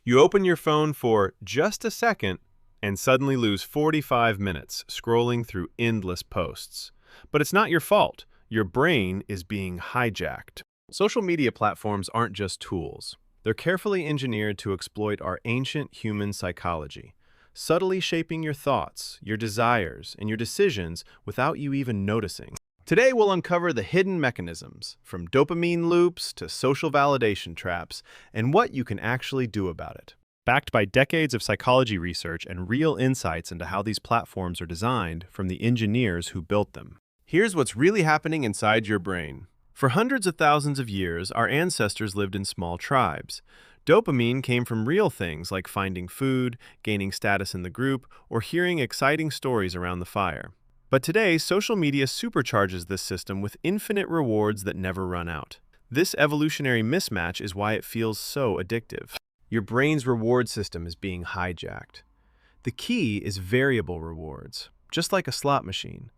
You open your phone for just a second and suddenly lose 45 minutes scrolling through endless posts. But it's not your fault. Your brain is being hijacked. Social media platforms aren't just tools. They're carefully engineered to exploit our ancient human psychology, subtly shaping your thoughts, your desires, and your decisions without you even noticing. Today, we'll uncover the hidden mechanisms, from dopamine loops to social validation traps, and what you can actually do about it. Backed by decades of psychology research and real insights into how these platforms are designed from the engineers who built them. Here's what's really happening inside your brain. For hundreds of thousands of years, our ancestors lived in small tribes. Dopamine came from real things like finding food, gaining status in the group, or hearing exciting stories around the fire. But today, social media supercharges this system with infinite rewards that never run out. This evolutionary mismatch is why it feels so addictive. Your brain's reward system is being hijacked. The key is variable rewards, just like a slot machine.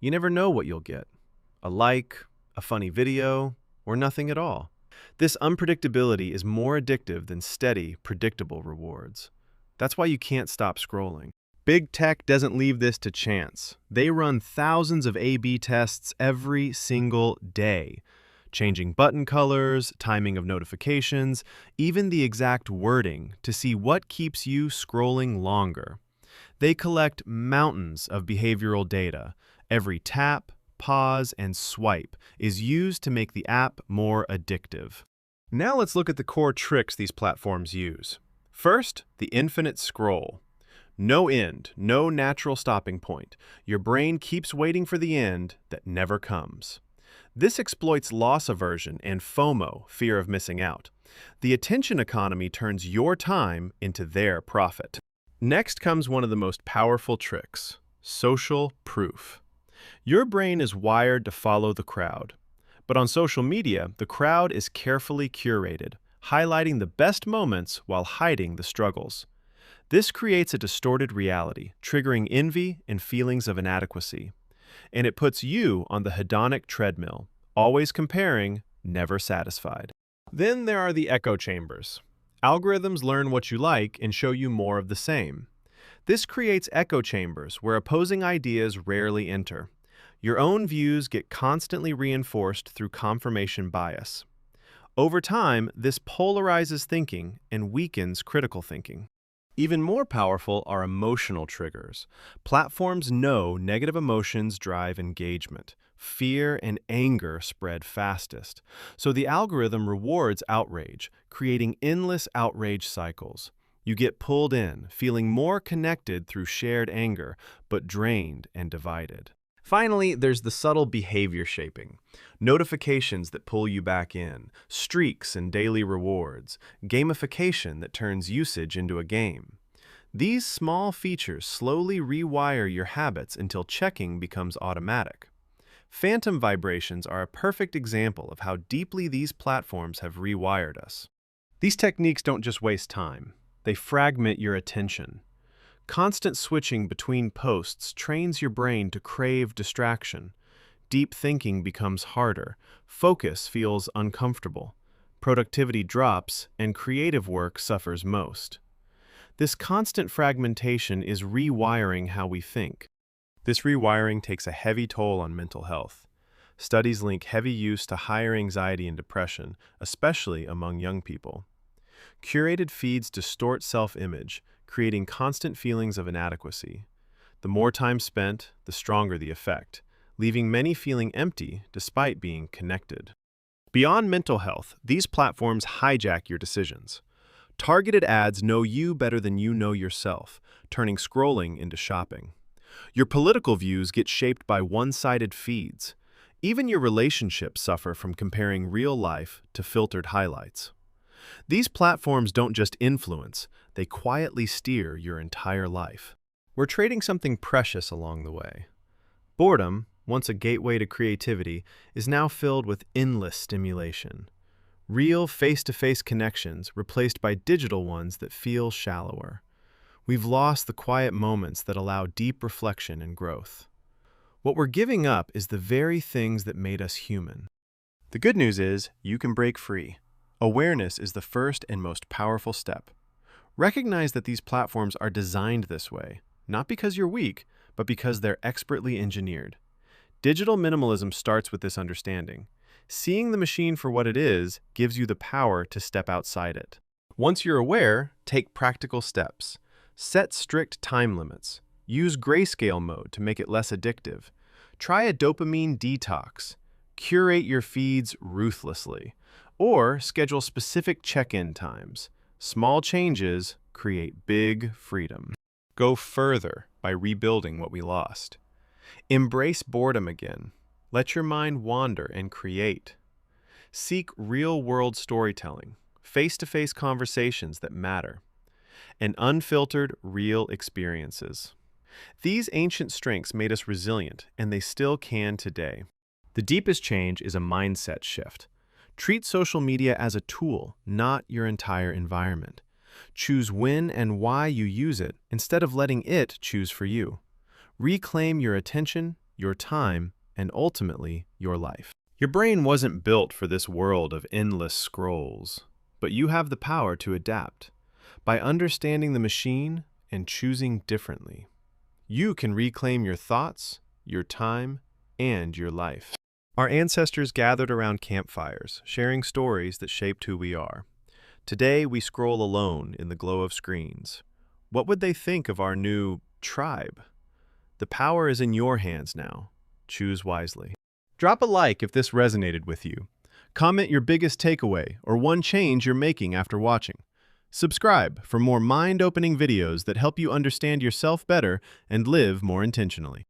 You never know what you'll get. A like, a funny video, or nothing at all. This unpredictability is more addictive than steady, predictable rewards. That's why you can't stop scrolling. Big tech doesn't leave this to chance. They run thousands of A/B tests every single day, changing button colors, timing of notifications, even the exact wording to see what keeps you scrolling longer. They collect mountains of behavioral data. Every tap, pause, and swipe is used to make the app more addictive. Now let's look at the core tricks these platforms use. First, the infinite scroll. No end, no natural stopping point. Your brain keeps waiting for the end that never comes. This exploits loss aversion and FOMO, fear of missing out. The attention economy turns your time into their profit. Next comes one of the most powerful tricks: social proof. Your brain is wired to follow the crowd. But on social media, the crowd is carefully curated, highlighting the best moments while hiding the struggles. This creates a distorted reality, triggering envy and feelings of inadequacy. And it puts you on the hedonic treadmill, always comparing, never satisfied. Then there are the echo chambers. Algorithms learn what you like and show you more of the same. This creates echo chambers where opposing ideas rarely enter. Your own views get constantly reinforced through confirmation bias. Over time, this polarizes thinking and weakens critical thinking. Even more powerful are emotional triggers. Platforms know negative emotions drive engagement. Fear and anger spread fastest. So the algorithm rewards outrage, creating endless outrage cycles. You get pulled in, feeling more connected through shared anger, but drained and divided. Finally, there's the subtle behavior shaping. Notifications that pull you back in, streaks and daily rewards, gamification that turns usage into a game. These small features slowly rewire your habits until checking becomes automatic. Phantom vibrations are a perfect example of how deeply these platforms have rewired us. These techniques don't just waste time, they fragment your attention. Constant switching between posts trains your brain to crave distraction. Deep thinking becomes harder, focus feels uncomfortable, productivity drops, and creative work suffers most. This constant fragmentation is rewiring how we think. This rewiring takes a heavy toll on mental health. Studies link heavy use to higher anxiety and depression, especially among young people. Curated feeds distort self-image, creating constant feelings of inadequacy. The more time spent, the stronger the effect, leaving many feeling empty despite being connected. Beyond mental health, these platforms hijack your decisions. Targeted ads know you better than you know yourself, turning scrolling into shopping. Your political views get shaped by one-sided feeds. Even your relationships suffer from comparing real life to filtered highlights. These platforms don't just influence, they quietly steer your entire life. We're trading something precious along the way. Boredom, once a gateway to creativity, is now filled with endless stimulation. Real face-to-face connections replaced by digital ones that feel shallower. We've lost the quiet moments that allow deep reflection and growth. What we're giving up is the very things that made us human. The good news is, you can break free. Awareness is the first and most powerful step. Recognize that these platforms are designed this way, not because you're weak, but because they're expertly engineered. Digital minimalism starts with this understanding. Seeing the machine for what it is gives you the power to step outside it. Once you're aware, take practical steps. Set strict time limits. Use grayscale mode to make it less addictive. Try a dopamine detox. Curate your feeds ruthlessly. Or schedule specific check-in times. Small changes create big freedom. Go further by rebuilding what we lost. Embrace boredom again. Let your mind wander and create. Seek real-world storytelling, face-to-face conversations that matter, and unfiltered, real experiences. These ancient strengths made us resilient, and they still can today. The deepest change is a mindset shift. Treat social media as a tool, not your entire environment. Choose when and why you use it instead of letting it choose for you. Reclaim your attention, your time, and ultimately, your life. Your brain wasn't built for this world of endless scrolls, but you have the power to adapt. By understanding the machine and choosing differently, you can reclaim your thoughts, your time, and your life. Our ancestors gathered around campfires, sharing stories that shaped who we are. Today, we scroll alone in the glow of screens. What would they think of our new tribe? The power is in your hands now. Choose wisely. Drop a like if this resonated with you. Comment your biggest takeaway or one change you're making after watching. Subscribe for more mind-opening videos that help you understand yourself better and live more intentionally.